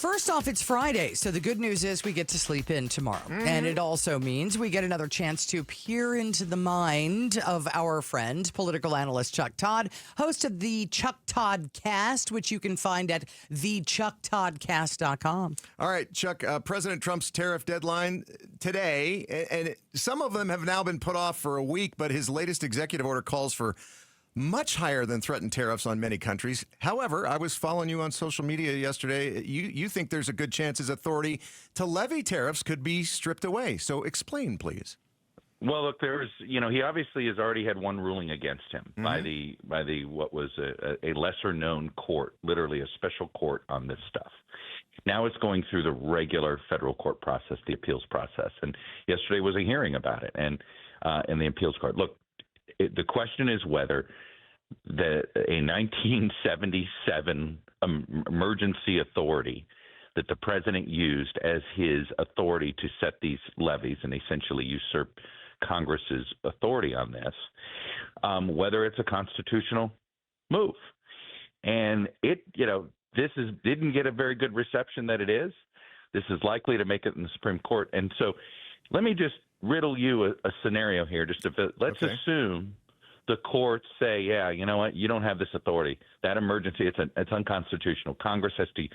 first off, it's Friday, so the good news is we get to sleep in tomorrow. And it also means we get another chance to peer into the mind of our friend, political analyst Chuck Todd, host of the Chuck Todd Cast, which you can find at thechucktoddcast.com. All right, Chuck, President Trump's tariff deadline today, and some of them have now been put off for a week, but his latest executive order calls for much higher than threatened tariffs on many countries. However, I was following you on social media yesterday. You think there's a good chance his authority to levy tariffs could be stripped away. So explain, please. Well, look, he obviously has already had one ruling against him by the what was a lesser known court, literally a special court on this stuff. Now it's going through the regular federal court process, the appeals process. And yesterday was a hearing about it and in the appeals court. Look, the question is whether a 1977 emergency authority that the president used as his authority to set these levies and essentially usurp Congress's authority on this, whether it's a constitutional move. And this didn't get a very good reception that it is. This is likely to make it in the Supreme Court. And so let me just riddle you a scenario here. Let's assume the courts say, yeah, you know what, you don't have this authority. That emergency, it's unconstitutional. Congress has to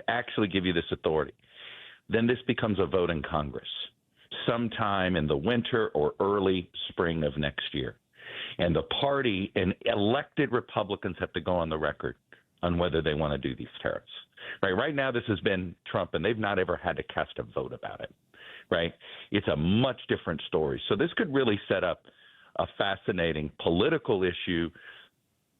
actually give you this authority. Then this becomes a vote in Congress sometime in the winter or early spring of next year. And the party and elected Republicans have to go on the record on whether they want to do these tariffs. Right now, this has been Trump, and they've not ever had to cast a vote about it. Right? It's a much different story. So this could really set up a fascinating political issue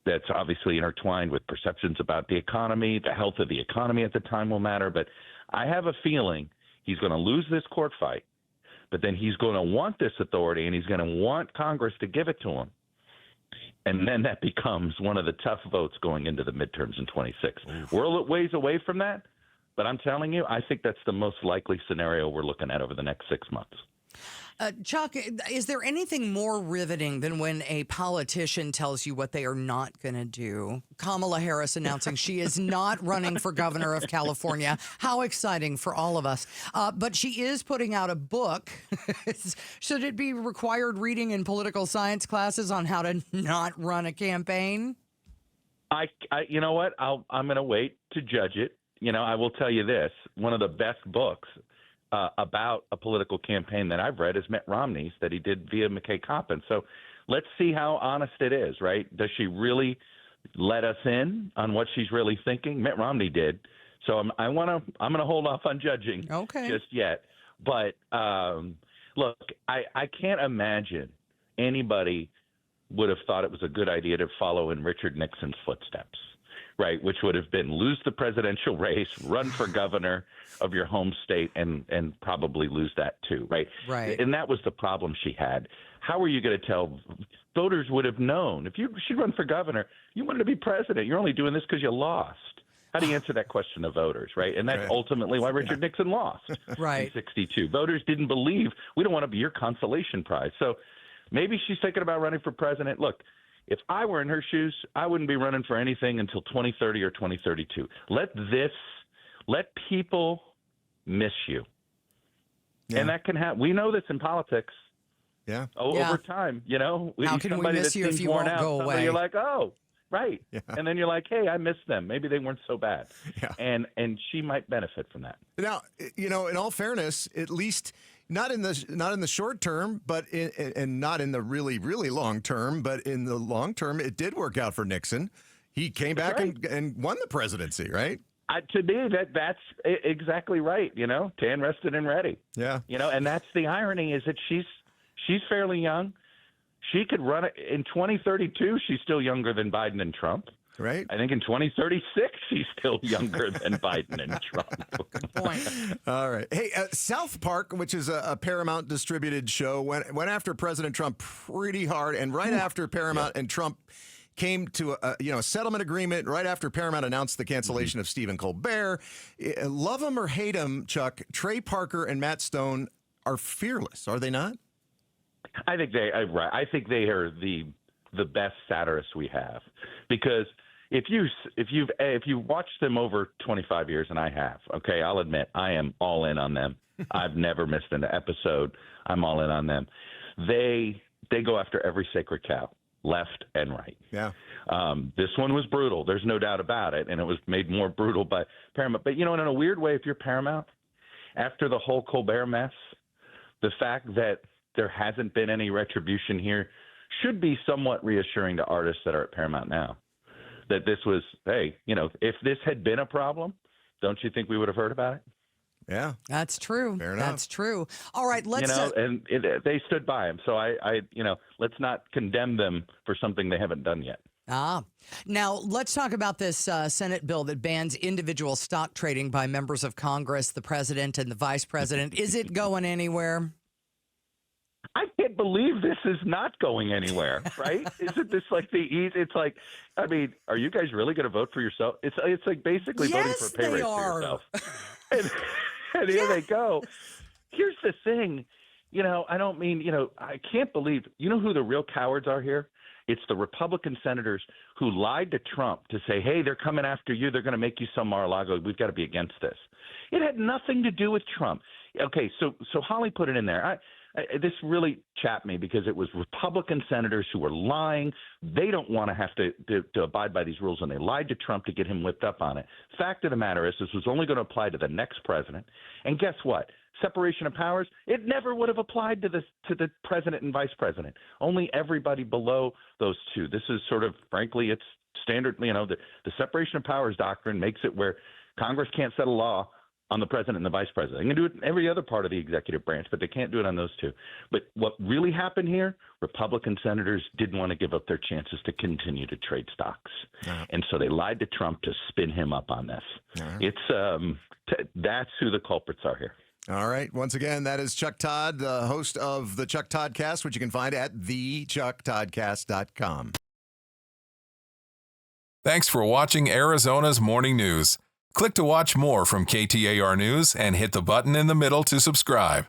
that's obviously intertwined with perceptions about the economy. The health of the economy at the time will matter. But I have a feeling he's going to lose this court fight, but then he's going to want this authority, and he's going to want Congress to give it to him. And then that becomes one of the tough votes going into the midterms in 26. We're a ways away from that. But I'm telling you, I think that's the most likely scenario we're looking at over the next 6 months. Chuck, is there anything more riveting than when a politician tells you what they are not going to do? Kamala Harris announcing she is not running for governor of California. How exciting for all of us. But she is putting out a book. Should it be required reading in political science classes on how to not run a campaign? You know what? I'm going to wait to judge it. I will tell you this. One of the best books about a political campaign that I've read is Mitt Romney's that he did via McKay Coppin. So let's see how honest it is, right? Does she really let us in on what she's really thinking? Mitt Romney did. So I'm going to hold off on judging just yet. But look, I can't imagine anybody would have thought it was a good idea to follow in Richard Nixon's footsteps. Right, which would have been lose the presidential race, run for governor of your home state, and probably lose that too, right? Right. And that was the problem she had. How are you going to tell? Voters would have known. If she'd run for governor, you wanted to be president. You're only doing this because you lost. How do you answer that question to voters, right? And that's ultimately why Richard Nixon lost in 62. Voters didn't believe, we don't want to be your consolation prize. So maybe she's thinking about running for president. Look, if I were in her shoes, I wouldn't be running for anything until 2030 or 2032. Let people miss you. Yeah. And that can happen. We know this in politics. Yeah. Over time, How can we miss you if you won't go away? You're like, oh, right. Yeah. And then you're like, hey, I miss them. Maybe they weren't so bad. Yeah. And she might benefit from that. Now, in all fairness, at least not in the short term, but and not in the really, really long term, but in the long term, it did work out for Nixon. He came back and won the presidency, right? To me, that's exactly right. Tan, rested, and ready. Yeah. And that's the irony is that she's fairly young. She could run it in 2032. She's still younger than Biden and Trump. Right. I think in 2036, she's still younger than Biden and Trump. Good point. All right. Hey, South Park, which is a Paramount distributed show, went after President Trump pretty hard. And right after Paramount and Trump came to a settlement agreement, right after Paramount announced the cancellation of Stephen Colbert, love him or hate him, Chuck, Trey Parker and Matt Stone are fearless, are they not? I think they are the best satirists we have because if you've watched them over 25 years, and I have, okay, I'll admit I am all in on them. I've never missed an episode. I'm all in on them. They go after every sacred cow, left and right. Yeah. This one was brutal. There's no doubt about it, and it was made more brutal by Paramount. But, in a weird way, if you're Paramount, after the whole Colbert mess, the fact that there hasn't been any retribution here should be somewhat reassuring to artists that are at Paramount now. That this was, hey, if this had been a problem, don't you think we would have heard about it? Yeah. That's true. Fair enough. That's true. All right, let's. They stood by him. So let's not condemn them for something they haven't done yet. Now let's talk about this Senate bill that bans individual stock trading by members of Congress, the president and the vice president. Is it going anywhere? I can't believe this is not going anywhere, right? Isn't this like the easy? It's like, I mean, are you guys really going to vote for yourself? It's like basically voting for a pay raise for yourself. And here they go. Here's the thing, I don't mean, I can't believe, who the real cowards are here? It's the Republican senators who lied to Trump to say, hey, they're coming after you. They're going to make you sell Mar-a-Lago. We've got to be against this. It had nothing to do with Trump. Okay, so Holly put it in there. This really chapped me because it was Republican senators who were lying. They don't want to have to abide by these rules, and they lied to Trump to get him whipped up on it. Fact of the matter is this was only going to apply to the next president. And guess what? Separation of powers, it never would have applied to the president and vice president. Only everybody below those two. This is sort of, frankly, it's standard, the separation of powers doctrine makes it where Congress can't set a law on the president and the vice president. They can do it in every other part of the executive branch, but they can't do it on those two. But what really happened here, Republican senators didn't want to give up their chances to continue to trade stocks. And so they lied to Trump to spin him up on this. It's that's who the culprits are here. All right. Once again, that is Chuck Todd, the host of the Chuck Toddcast, which you can find at thechucktoddcast.com. Thanks for watching Arizona's Morning News. Click to watch more from KTAR News and hit the button in the middle to subscribe.